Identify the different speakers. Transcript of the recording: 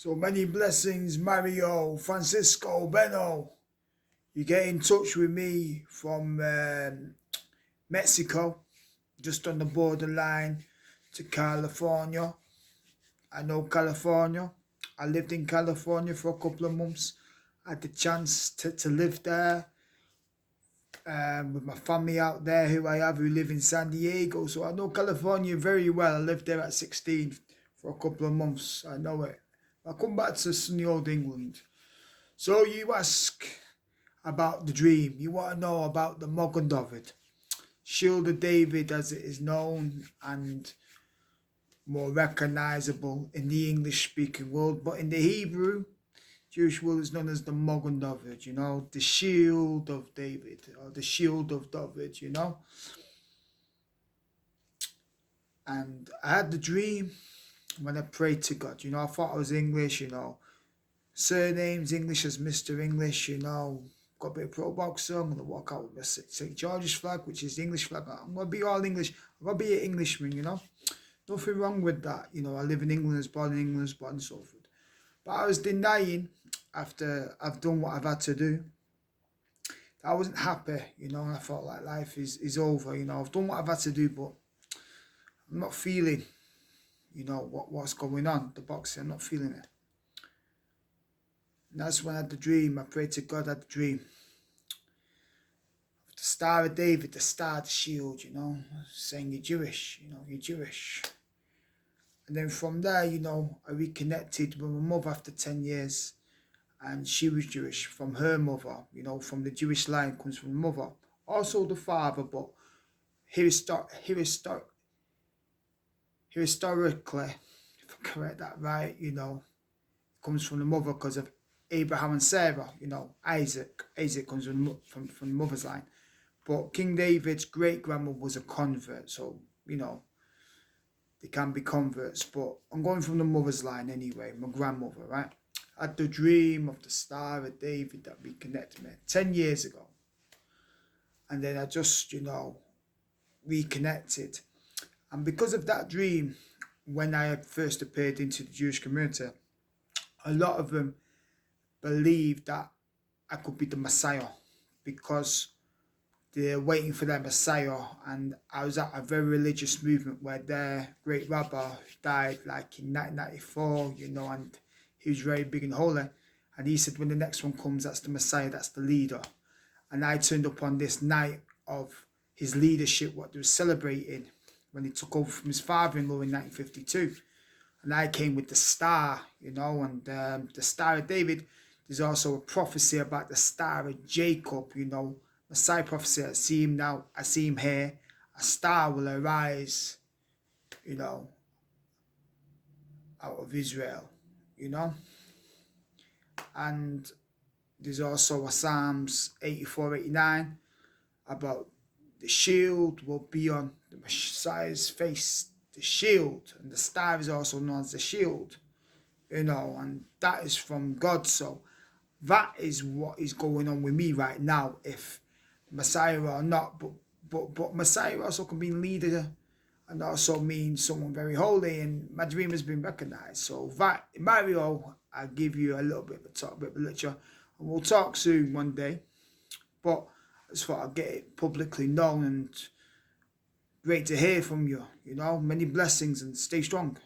Speaker 1: So many blessings, Mario, Francisco, Benno. You get in touch with me from Mexico, just on the borderline to California. I know California. I lived in California for a couple of months. I had the chance to live there with my family out there who live in San Diego. So I know California very well. I lived there at 16 for a couple of months. I know it. I come back to sunny old England. So you ask about the dream. You want to know about the Magen David. Shield of David as it is known and more recognizable in the English speaking world. But in the Hebrew, Jewish world is known as the Magen David, the shield of David or the shield of David, And I had the dream when I prayed to God, I thought I was English, surnames English as Mr. English, got a bit of pro boxer. I'm going to walk out with a St. George's flag, which is the English flag. I'm going to be all English. I'm going to be an Englishman, Nothing wrong with that. I live in England, I was born in England, I was born and so forth. But I was denying after I've done what I've had to do. I wasn't happy, and I felt like life is over, I've done what I've had to do, but I'm not feeling, what's going on, the boxing, I'm not feeling it. And that's when I had the dream. I prayed to God, I had the dream. The Star of David, the Star, the Shield, saying you're Jewish, you're Jewish. And then from there, I reconnected with my mother after 10 years. And she was Jewish from her mother, from the Jewish line comes from the mother. Also the father, but historically, if I correct that right, comes from the mother because of Abraham and Sarah, Isaac. Isaac comes from the mother's line. But King David's great-grandmother was a convert, so, they can be converts. But I'm going from the mother's line anyway, my grandmother, right? I had the dream of the Star of David that reconnected me 10 years ago. And then I just, reconnected. And because of that dream, when I had first appeared into the Jewish community, a lot of them believed that I could be the Messiah because they're waiting for their Messiah. And I was at a very religious movement where their great rabbi died like in 1994, and he was very big and holy. And he said, when the next one comes, that's the Messiah, that's the leader. And I turned up on this night of his leadership, what they were celebrating when he took over from his father-in-law in 1952. And I came with the star, and the Star of David. There's also a prophecy about the Star of Jacob, Messiah prophecy. I see him now, I see him here. A star will arise, out of Israel, And there's also a Psalms 84-89 about the shield will be on the Messiah's face, the shield, and the star is also known as the shield, and that is from God. So that is what is going on with me right now, if Messiah or not, but Messiah also can mean leader and also means someone very holy, and my dream has been recognized. So that, Mario, I'll give you a little bit of a talk, a bit of a lecture, and we'll talk soon one day. But I just thought I'd get it publicly known, and great to hear from you, many blessings, and stay strong.